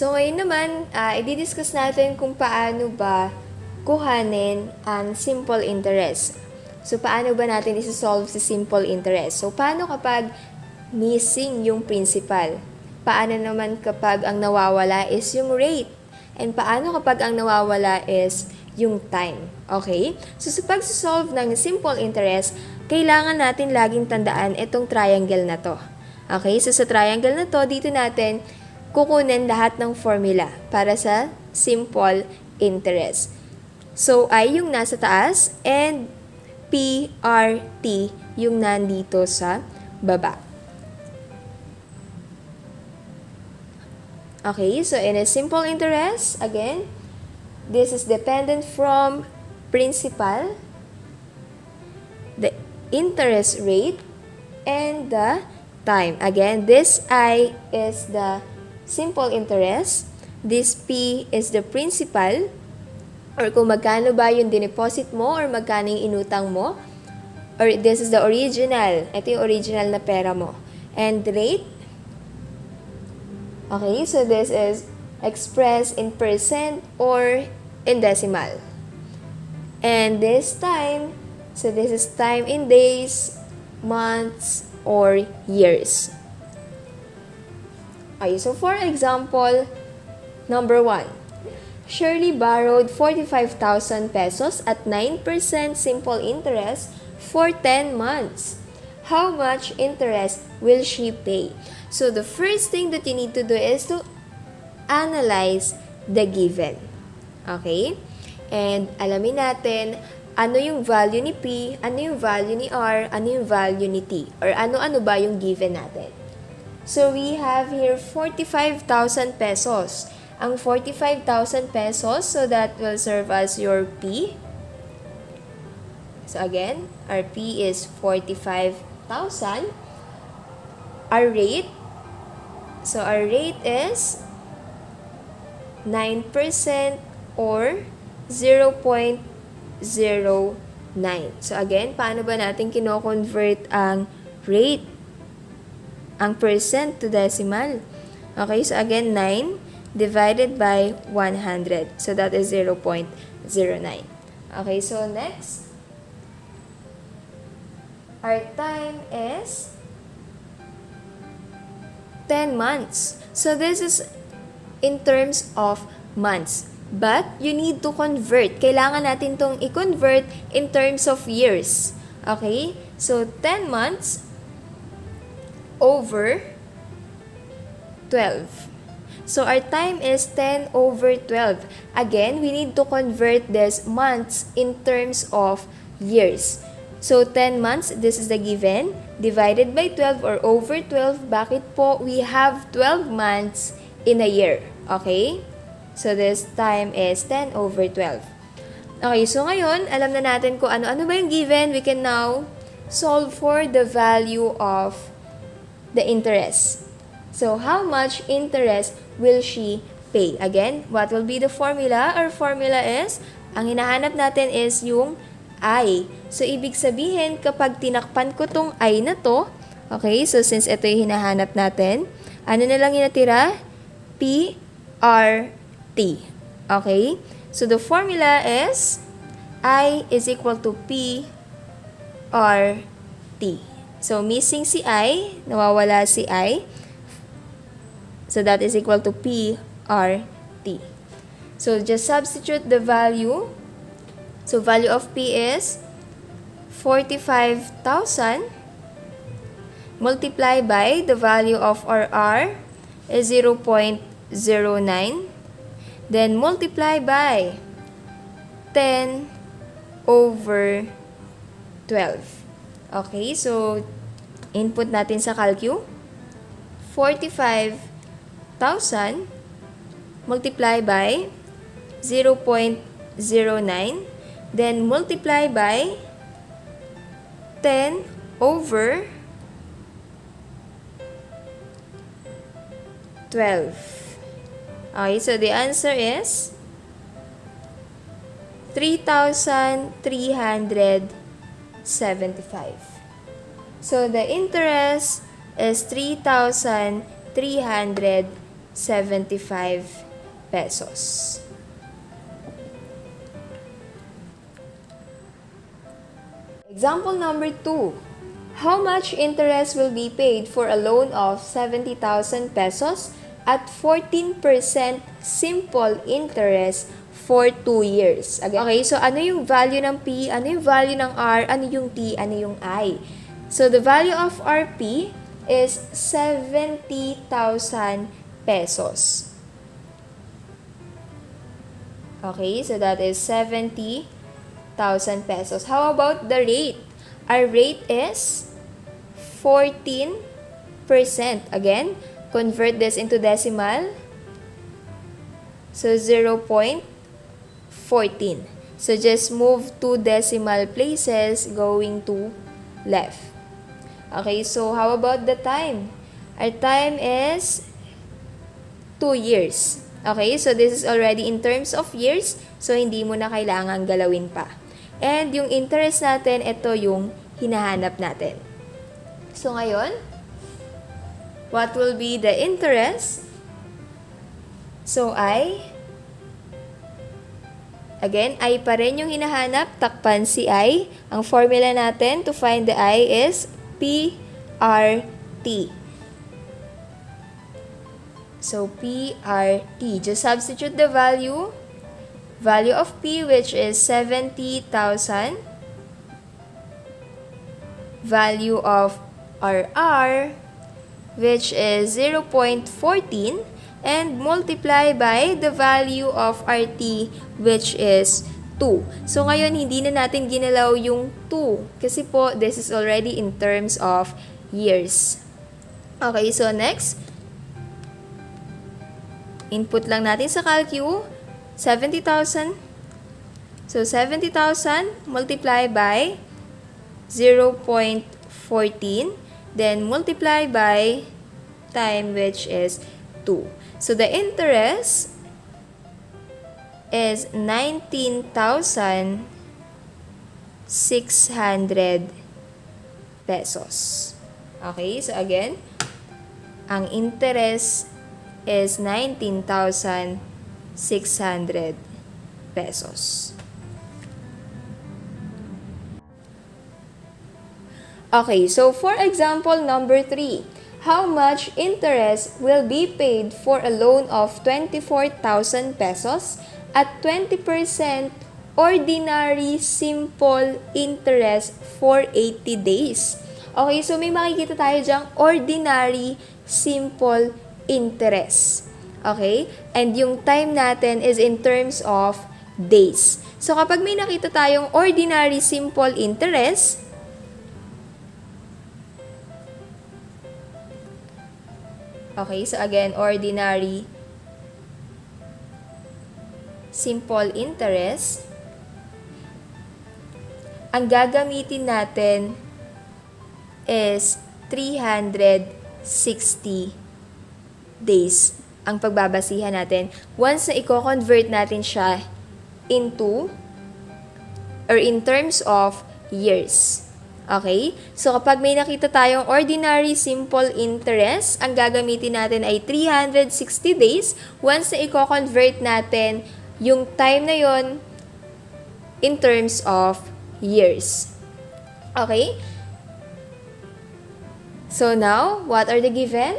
So ngayon naman, i-discuss natin kung paano ba kuhanin ang simple interest. So paano ba natin isi-solve si simple interest? So paano kapag missing yung principal? Paano naman kapag ang nawawala is yung rate? And paano kapag ang nawawala is yung time? Okay? So sa pag-solve ng simple interest, kailangan natin laging tandaan itong triangle na to. Okay? So sa triangle na to, dito natin kukunin lahat ng formula para sa simple interest. So, I yung nasa taas and P, R, T yung nandito sa baba. Okay, so in a simple interest, again, this is dependent from principal, the interest rate, and the time. Again, this I is the simple interest, this P is the principal, or kung magkano ba yung dineposit mo or magkano yung inutang mo, or this is the original, ito yung original na pera mo. And rate, okay, so this is expressed in percent or in decimal. And this time, so this is time in days, months, or years. Okay, so for example, number 1. Shirley borrowed 45,000 pesos at 9% simple interest for 10 months. How much interest will she pay? So the first thing that you need to do is to analyze the given. Okay? And alamin natin ano yung value ni P, ano yung value ni R, ano yung value ni T, or ano-ano ba yung given natin. So, we have here 45,000 pesos. Ang 45,000 pesos, so that will serve as your P. So, again, our P is 45,000. Our rate, so our rate is 9% or 0.09. So, again, paano ba natin kino-convert ang rate? Ang percent to decimal. Okay, so again, 9 divided by 100. So that is 0.09. Okay, so next, our time is 10 months. So this is in terms of months. But you need to convert. Kailangan natin tong i-convert in terms of years. Okay, so 10 months over 12. So, our time is 10 over 12. Again, we need to convert this months in terms of years. So, 10 months, this is the given, divided by 12 or over 12. Bakit po we have 12 months in a year? Okay? So, this time is 10 over 12. Okay, so ngayon, alam na natin kung ano-ano ba yung given. We can now solve for the value of the interest. So, how much interest will she pay? Again, what will be the formula? Our formula is, ang hinahanap natin is yung I. So, ibig sabihin, kapag tinakpan ko tong I na to, okay, so since ito yung hinahanap natin, ano na lang yung natira? P, R, T. Okay? So, the formula is, I is equal to P, R, T. So, missing si I, nawawala si I. So, that is equal to P, R, T. So, just substitute the value. So, value of P is 45,000 multiplied by the value of our R is 0.09. Then, multiply by 10 over 12. Okay, so, input natin sa calcu, 45,000 multiply by 0.09, then multiply by 10 over 12. Okay, so the answer is 3,375. So the interest is 3,375. 75 pesos. Example number 2. How much interest will be paid for a loan of 70,000 pesos at 14% simple interest for 2 years? Okay, so ano yung value ng P, ano yung value ng R, ano yung T, ano yung I? So the value of RP is 70,000 pesos. Okay, so that is 70,000 pesos. How about the rate? Our rate is 14%. Again, convert this into decimal. So 0.14. So just move 2 decimal places going to left. Okay, so how about the time? Our time is 2 years. Okay, so this is already in terms of years, so hindi mo na kailangan galawin pa. And yung interest natin, ito yung hinahanap natin. So ngayon, what will be the interest? So again, I pa rin yung hinahanap, takpan si I. Ang formula natin to find the I is PRT. So, PRT. Just substitute the value. Value of P, which is 70,000. Value of RR, which is 0.14. And multiply by the value of RT, which is 2. So, ngayon, hindi na natin ginalaw yung 2. Kasi po, this is already in terms of years. Okay, so next. Input lang natin sa Calcu, 70,000. So, 70,000 multiply by 0.14. Then, multiply by time, which is 2. So, the interest is 19,600 pesos. Okay, so again, ang interest is 19,600 pesos. Okay, so for example number 3, how much interest will be paid for a loan of 24,000 pesos at 20% ordinary simple interest for 80 days? Okay, so may makikita tayo dyang ordinary simple interest. Okay? And yung time natin is in terms of days. So, kapag may nakita tayong ordinary simple interest, okay, so again, ordinary simple interest, ang gagamitin natin is 360 days ang pagbabasihan natin. Once na i-convert natin siya into or in terms of years. Okay? So, kapag may nakita tayong ordinary simple interest, ang gagamitin natin ay 360 days. Once na i-convert natin yung time na yon in terms of years. Okay? So, now, what are the given?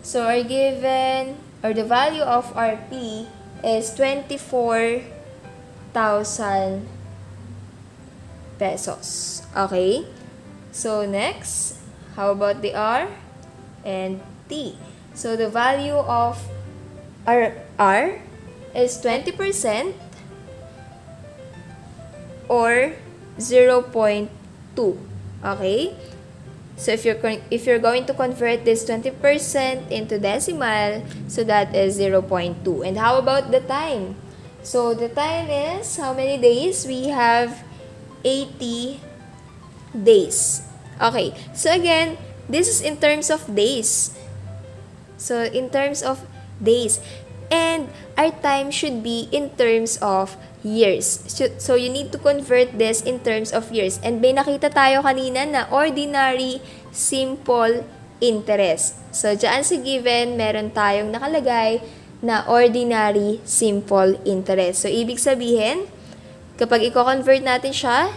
So, our given, or the value of RP is 24,000 pesos. Okay? So, next, how about the R and T? So, the value of R is 20% or 0.2. Okay? So, if you're going to convert this 20% into decimal, so that is 0.2. And how about the time? So, the time is, how many days? We have 80 days. Okay. So, again, this is in terms of days. So, in terms of days. And our time should be in terms of years. So, you need to convert this in terms of years. And may nakita tayo kanina na ordinary simple interest. So, dyan sa given, meron tayong nakalagay na ordinary simple interest. So, ibig sabihin, kapag i-convert natin siya,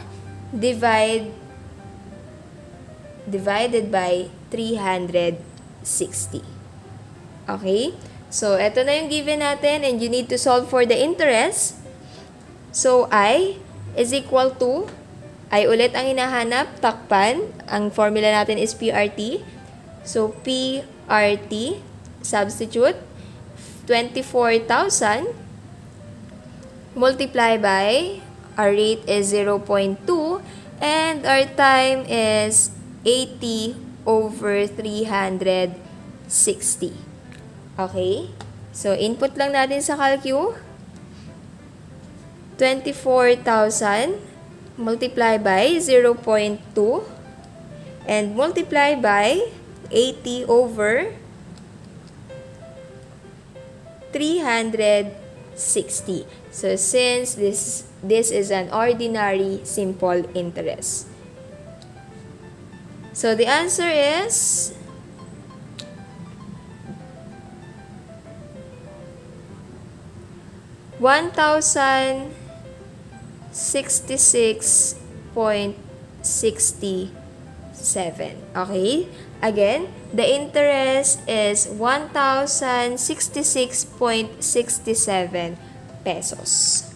divided by 360. Okay? So, ito na yung given natin and you need to solve for the interest. So, I is equal to, I ulit ang hinahanap, takpan. Ang formula natin is PRT. So, PRT, substitute, 24,000 multiply by, our rate is 0.2 and our time is 80 over 360. Okay? So, input lang natin sa calcu. 24,000 multiply by 0.2 and multiply by 80 over 360. So, since this is an ordinary simple interest. So, the answer is 1,066.67. Okay? Again, the interest is 1,066.67 pesos.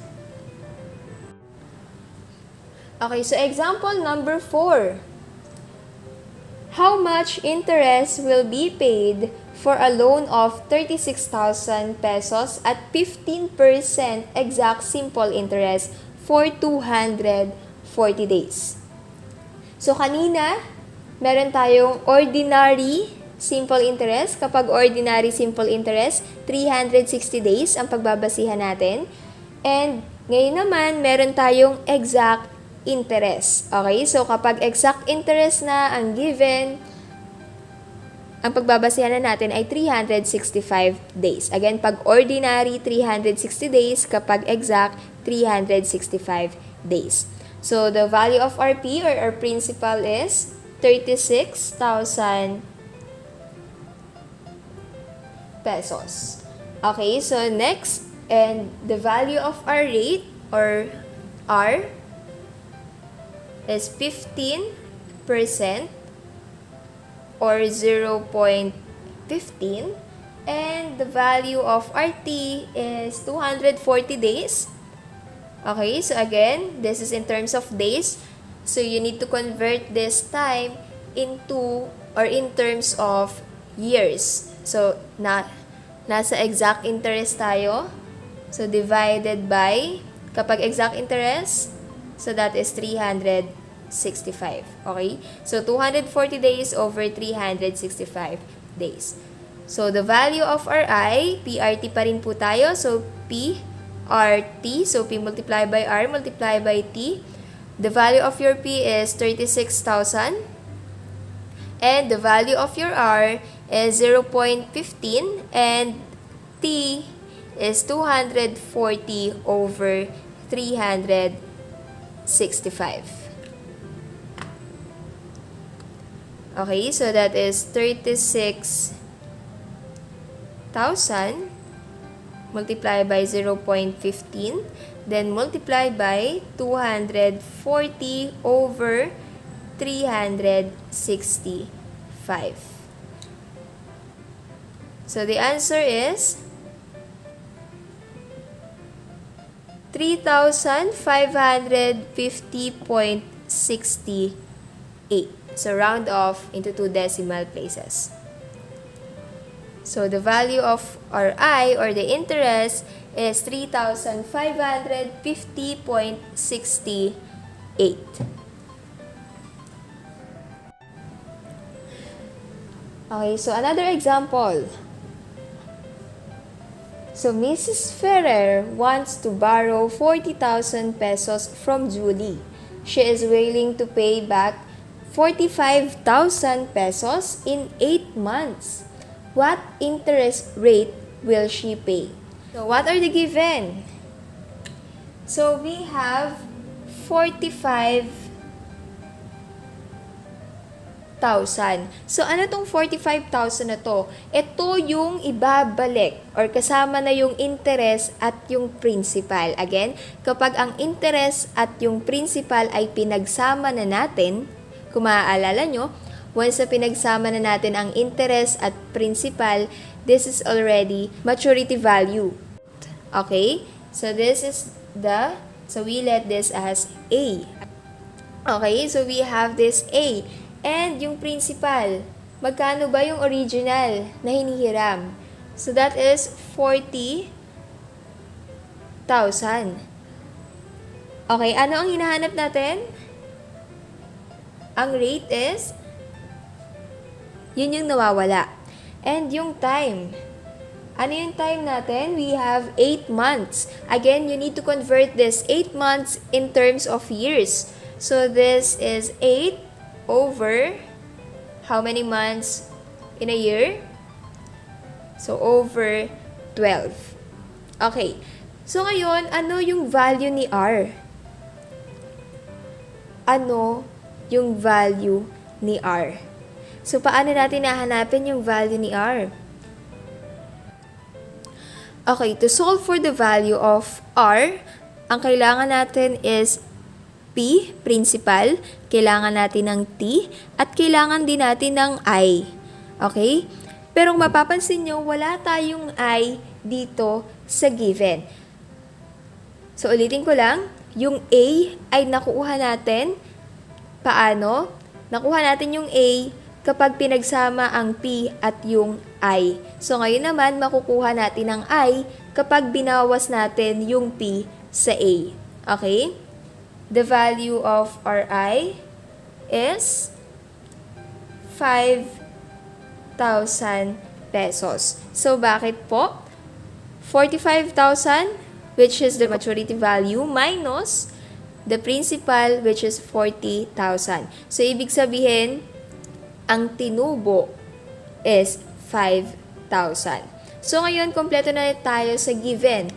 Okay, so example number 4. How much interest will be paid for a loan of 36,000 pesos at 15% exact simple interest for 240 days? So, kanina, meron tayong ordinary simple interest. Kapag ordinary simple interest, 360 days ang pagbabasihan natin. And ngayon naman, meron tayong exact interest. Okay? So, kapag exact interest na ang given, ang pagbabasihan na natin ay 365 days. Again, pag ordinary, 360 days. Kapag exact, 365 days. So, the value of our P or our principal is 36,000 pesos. Okay, so next, and the value of our rate or R is 15% or 0.15, and the value of our T is 240 days. Okay, so again, this is in terms of days. So, you need to convert this time into or in terms of years. So, nasa exact interest tayo. So, divided by, kapag exact interest, so that is 365. Okay? So, 240 days over 365 days. So, the value of our I, PRT pa rin po tayo. So, PRT. So, P multiply by R multiply by T. The value of your P is 36,000. And the value of your R is 0.15. And T is 240 over 365. Okay, so that is 36,000 multiply by 0.15. Then multiply by 240 over 365. So the answer is 3,550.68. So round off into 2 decimal places. So the value of our I or the interest is 3,550.68. Okay, so another example. So Mrs. Ferrer wants to borrow 40,000 pesos from Julie. She is willing to pay back 45,000 pesos in 8 months. What interest rate will she pay? So, what are the given? So, we have 45,000 So, ano tong 45,000 na to? Ito yung ibabalik or kasama na yung interest at yung principal. Again, kapag ang interest at yung principal ay pinagsama na natin, kung maaalala nyo, once na pinagsama na natin ang interest at principal, this is already maturity value. Okay? So, so we let this as A. Okay? So, we have this A. And yung principal, magkano ba yung original na hinihiram? So, that is 40,000. Okay, ano ang hinahanap natin? Ang rate is, yun yung nawawala. And yung time, ano yung time natin? We have 8 months. Again, you need to convert this 8 months in terms of years. So, this is 8 over how many months in a year? So, over 12. Okay. So, ngayon, ano yung value ni R? Ano yung value ni R? So, paano natin nahanapin yung value ni R? Okay, to solve for the value of R, ang kailangan natin is P, principal, kailangan natin ng T, at kailangan din natin ng I. Okay? Pero mapapansin nyo, wala tayong I dito sa given. So, ulitin ko lang, yung A ay nakuha natin. Paano? Nakuha natin yung A kapag pinagsama ang P at yung I. So, ngayon naman, makukuha natin ang I kapag binawas natin yung P sa A. Okay? The value of our I is 5,000 pesos. So, bakit po? 45,000, which is the maturity value, minus the principal, which is 40,000. So, ibig sabihin, ang tinubo is 5,000. So, ngayon, kompleto na tayo sa given.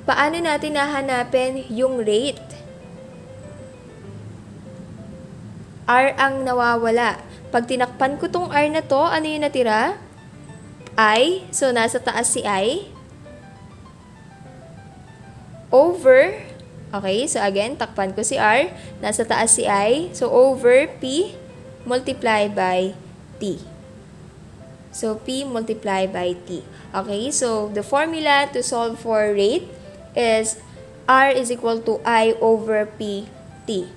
Paano natin nahanapin yung rate? R ang nawawala. Pag tinakpan ko tong R na to, ano yung natira? I. So, nasa taas si I. Over. Okay, so again, takpan ko si R. Nasa taas si I. So, over P multiply by T. So, P multiply by T. Okay, so the formula to solve for rate is R is equal to I over P T.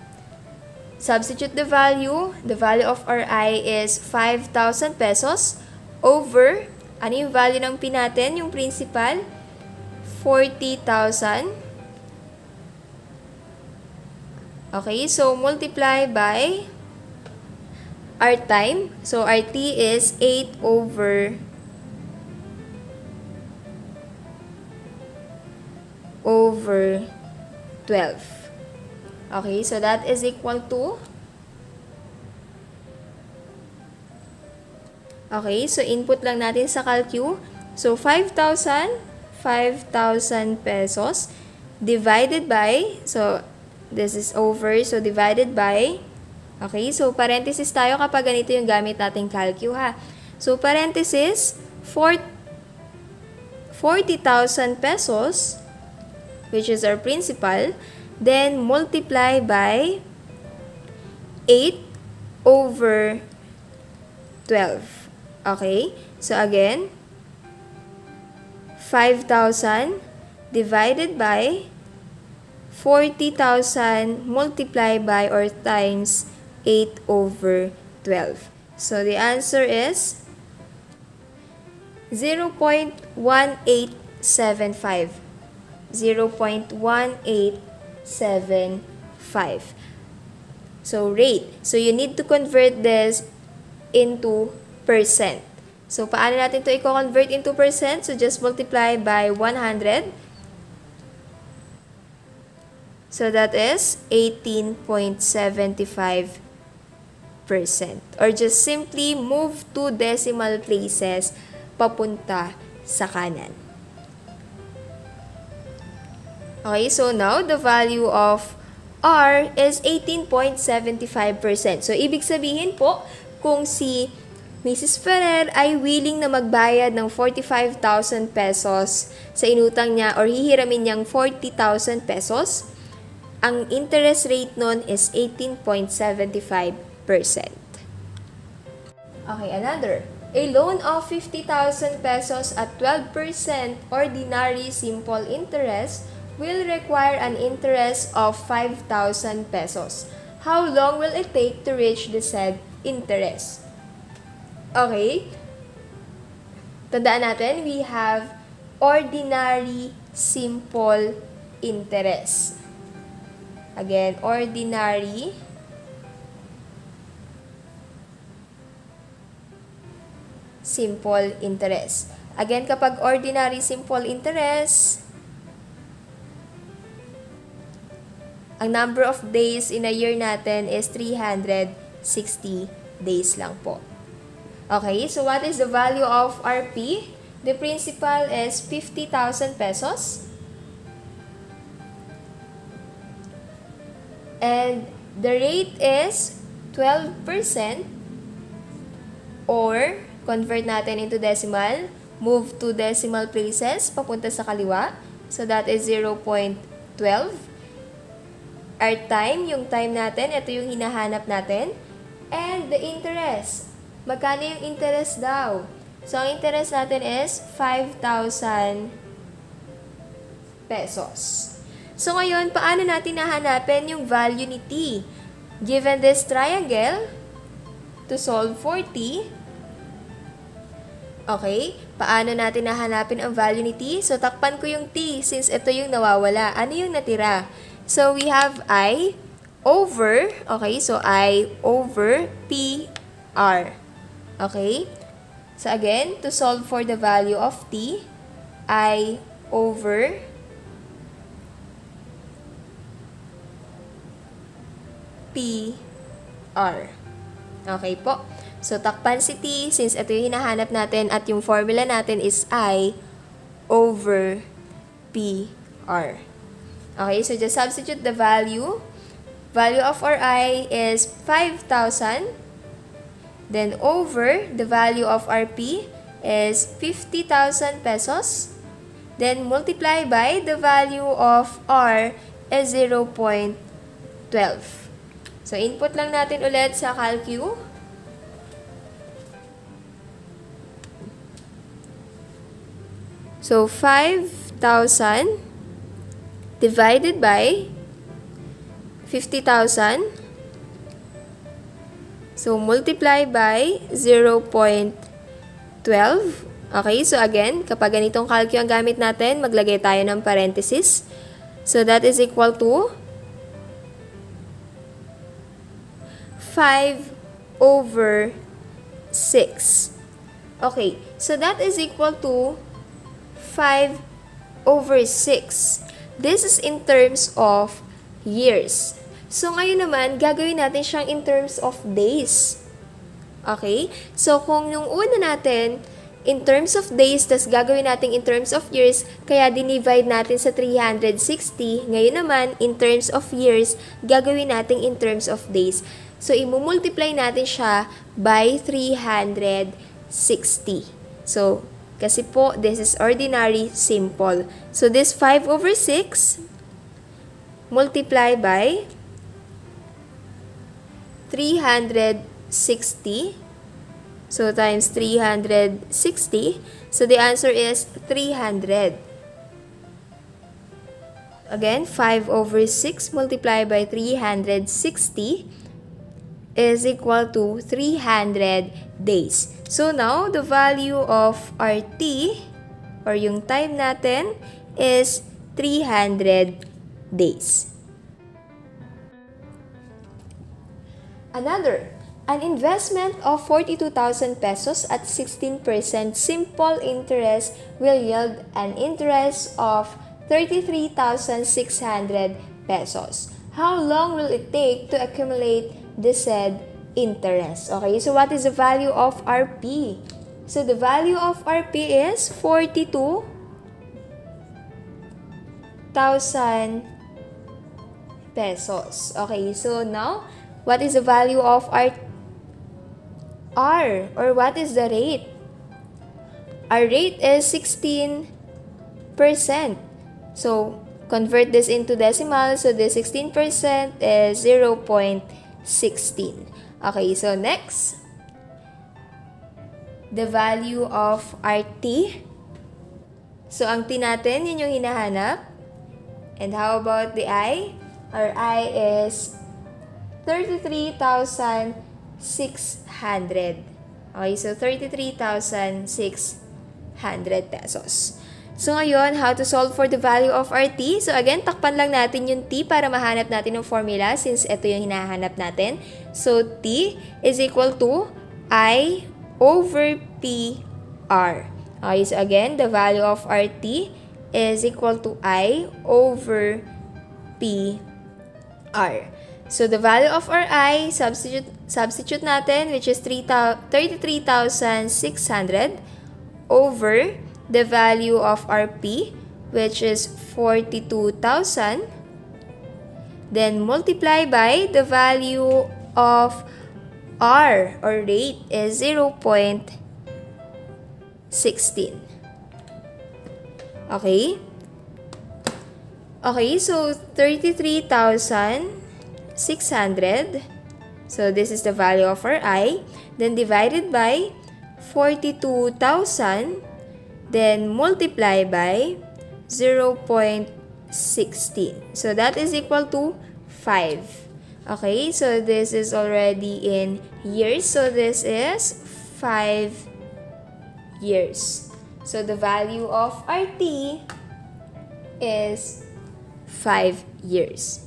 Substitute the value. The value of our I is 5,000 pesos over, ano yung value ng P natin? Yung principal, 40,000. Okay, so multiply by our time. So, our T is 8 over 12. Okay, so that is equal to, okay, so input lang natin sa calcu. So, 5,000 pesos divided by, so, this is over, so divided by, okay, so parenthesis tayo kapag ganito yung gamit nating calcu, ha. So, parenthesis, 40,000 pesos, which is our principal, then multiply by 8 over 12. Okay? So, again, 5,000 divided by 40,000 multiplied by or times 8 over 12. So, the answer is 0.1875. 0.1875. So, rate. So, you need to convert this into percent. So, paano natin ito i-convert into percent? So, just multiply by 100. So, that is 18.75%. Or just simply move 2 decimal places papunta sa kanan. Okay, so now the value of R is 18.75%. So, ibig sabihin po, kung si Mrs. Ferrer ay willing na magbayad ng 45,000 pesos sa inutang niya or hihiramin niyang 40,000 pesos, ang interest rate nun is 18.75%. Okay, another. A loan of 50,000 pesos at 12% ordinary simple interest will require an interest of 5,000 pesos. How long will it take to reach the said interest? Okay. Tandaan natin, we have ordinary simple interest. Again, ordinary simple interest. Again, kapag ordinary simple interest, ang number of days in a year natin is 360 days lang po. Okay, so what is the value of RP? The principal is 50,000 pesos. And the rate is 12%, or convert natin into decimal, move to decimal places, papunta sa kaliwa. So that is 0.12. Our time, yung time natin, ito yung hinahanap natin. And the interest. Magkano yung interest daw? So, ang interest natin is 5,000 pesos. So, ngayon, paano natin nahanapin yung value ni T? Given this triangle, to solve for T, okay, paano natin nahanapin ang value ni T? So, takpan ko yung T since ito yung nawawala. Ano yung natira? So, we have I over, okay, so I over PR. Okay? So, again, to solve for the value of T, I over PR. Okay po. So, takpan si T, since ito yung hinahanap natin at yung formula natin is I over PR. Okay, so just substitute the value. Value of our I is 5,000. Then, over the value of our P is 50,000 pesos. Then, multiply by the value of R is 0.12. So, input lang natin ulit sa calcu. So, 5,000 divided by 50,000. So, multiply by 0.12. Okay, so again, kapag ganitong calcu ang gamit natin, maglagay tayo ng parenthesis. So, that is equal to 5 over 6. Okay, so that is equal to 5 over 6. This is in terms of years. So, ngayon naman, gagawin natin siyang in terms of days. Okay? So, kung yung una natin, in terms of days, tas gagawin natin in terms of years, kaya dinivide natin sa 360. Ngayon naman, in terms of years, gagawin natin in terms of days. So, imumultiply natin siya by 360. So, kasi po, this is ordinary simple. So, this 5 over 6, multiply by 360. So, times 360. So, the answer is 300. Again, 5 over 6 multiplied by 360 is equal to 300 days. So, now, the value of our T, or yung time natin, is 300 days. Another, an investment of 42,000 pesos at 16% simple interest will yield an interest of 33,600 pesos. How long will it take to accumulate the said interest? Okay, so what is the value of RP? So the value of RP is 42,000 pesos. Okay, so now, what is the value of our R, or what is the rate? Our rate is 16%. So, convert this into decimal. So, the 16% is 0.16. Okay, so next, the value of our T. So, ang T natin, yun yung hinahanap. And how about the I? Our I is 33,600. Okay, so 33,600 pesos. So, ngayon, how to solve for the value of our T? So, again, takpan lang natin yung T para mahanap natin yung formula since ito yung hinahanap natin. So, T is equal to I over PR. Okay, so again, the value of our T is equal to I over PR. So, the value of our I, substitute natin, which is 33,600 over the value of our P, which is 42,000. Then, multiply by the value of R, or rate, is 0.16. Okay? Okay, so 33,600. So, this is the value of our I. Then, divided by 42,000. Then, multiply by 0.16. So, that is equal to 5. Okay, so this is already in years. So, this is 5 years. So, the value of our T is 5 years.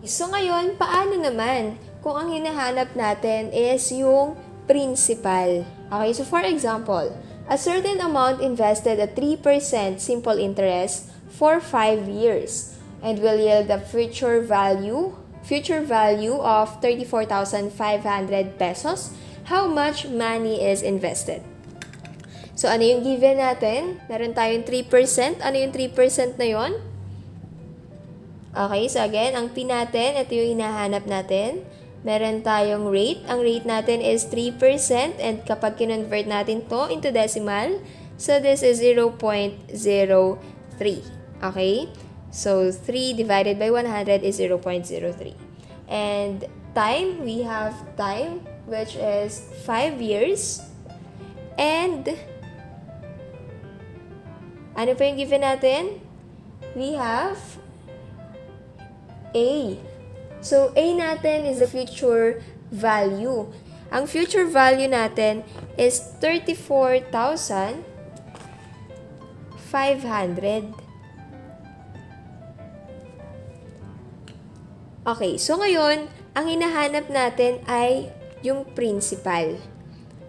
So, ngayon, paano naman kung ang hinahanap natin is yung principal? Okay, so for example, a certain amount invested at 3% simple interest for 5 years and will yield a future value of 34,500 pesos. How much money is invested? So, ano yung given natin? Meron tayong 3%. Ano yung 3% na yon? Okay, so again, ang P natin, ito yung hinahanap natin. Meron tayong rate. Ang rate natin is 3%, and kapag kinonvert natin to into decimal, so this is 0.03. Okay? So, 3 divided by 100 is 0.03. And time, we have time, which is 5 years. And, ano pa yung given natin? We have A. So, A natin is the future value. Ang future value natin is 34,500. Okay, so ngayon, ang hinahanap natin ay yung principal.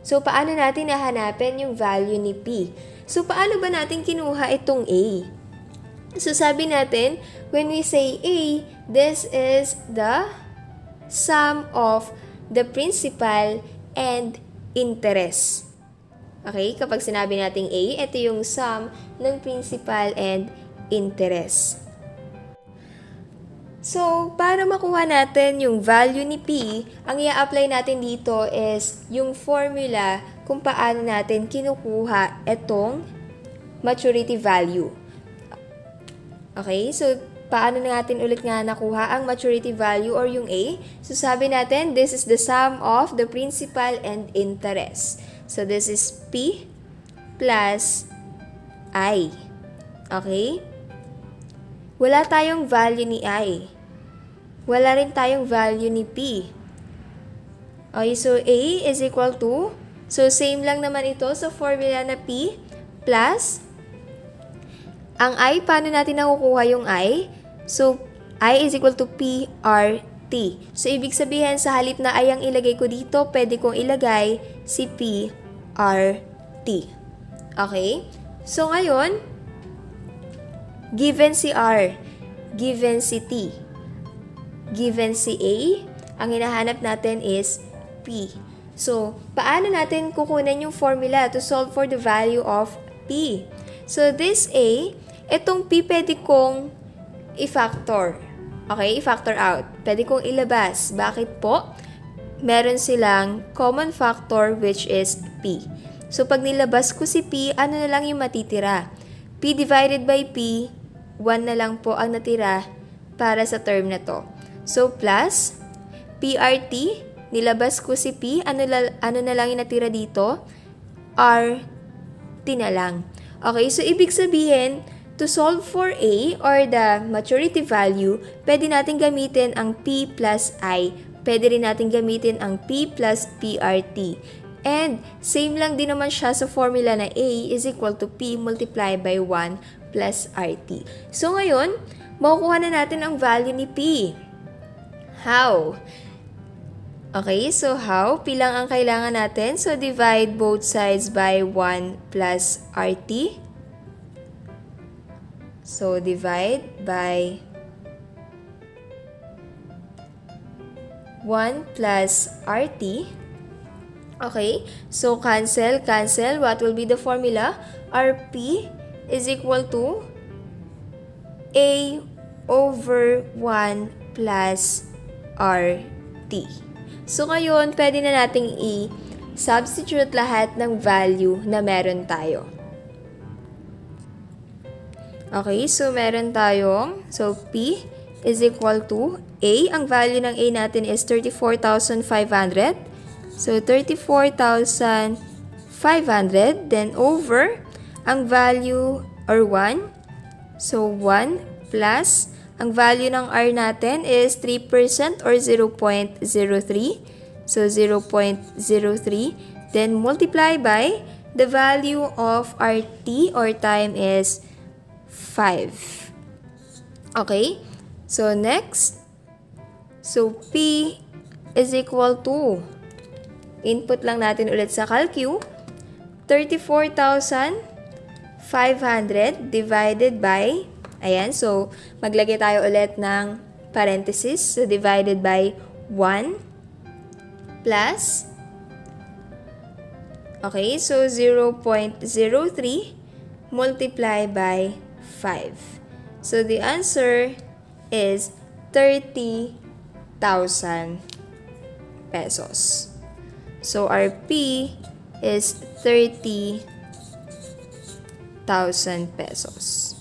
So, paano natin nahanapin yung value ni P? So, paano ba natin kinuha itong A? So, sabi natin, when we say A, this is the sum of the principal and interest. Okay? Kapag sinabi nating A, ito yung sum ng principal and interest. So, para makuha natin yung value ni P, ang i-apply natin dito is yung formula kung paano natin kinukuha itong maturity value. Okay? So, paano natin ulit nga nakuha ang maturity value or yung A? So, sabi natin, this is the sum of the principal and interest. So, this is P plus I. Okay? Wala tayong value ni I. Wala rin tayong value ni P. Okay, so A is equal to, so same lang naman ito sa formula na P plus, ang I, paano natin nakukuha yung I? So, I is equal to PRT. So, ibig sabihin, sa halip na I ang ilagay ko dito, pwede kong ilagay si PRT. Okay? So, ngayon, given si R, given si T, given si A, ang hinahanap natin is P. So, paano natin kukunan yung formula to solve for the value of P? So, this A, itong P pwede kong i-factor. Okay, i-factor out. Pwede kong ilabas. Bakit po? meron silang common factor which is P. So, pag nilabas ko si P, ano na lang yung matitira? P divided by P, 1 na lang po ang natira para sa term na to. So, plus PRT, nilabas ko si P, ano na lang yung natira dito? RT na lang. Okay, so ibig sabihin, to solve for A or the maturity value, pwede natin gamitin ang P plus I. Pwede rin natin gamitin ang P plus PRT. And same lang din naman siya sa formula na A is equal to P multiplied by 1 plus RT. So ngayon, makukuha na natin ang value ni P. How? Okay, so how? P lang ang kailangan natin. So divide both sides by 1 plus RT. So divide by 1 plus RT. Okay, so cancel. What will be the formula? RP is equal to A over 1 plus RT. So ngayon, pwede na nating i-substitute lahat ng value na meron tayo. Okay, so meron tayong, so P is equal to A. Ang value ng A natin is 34,500. So, 34,500, then over, ang value, or 1, so 1 plus, ang value ng R natin is 3% or 0.03, so 0.03, then multiply by, the value of RT or time is 5. Okay, so next, so P is equal to, input lang natin ulit sa calcu, 34,500 divided by, ayan, so maglagay tayo ulit ng parenthesis, so divided by 1 plus, okay, so 0.03 multiply by 5. So the answer is 30,000 pesos. So, our P is 30,000 pesos.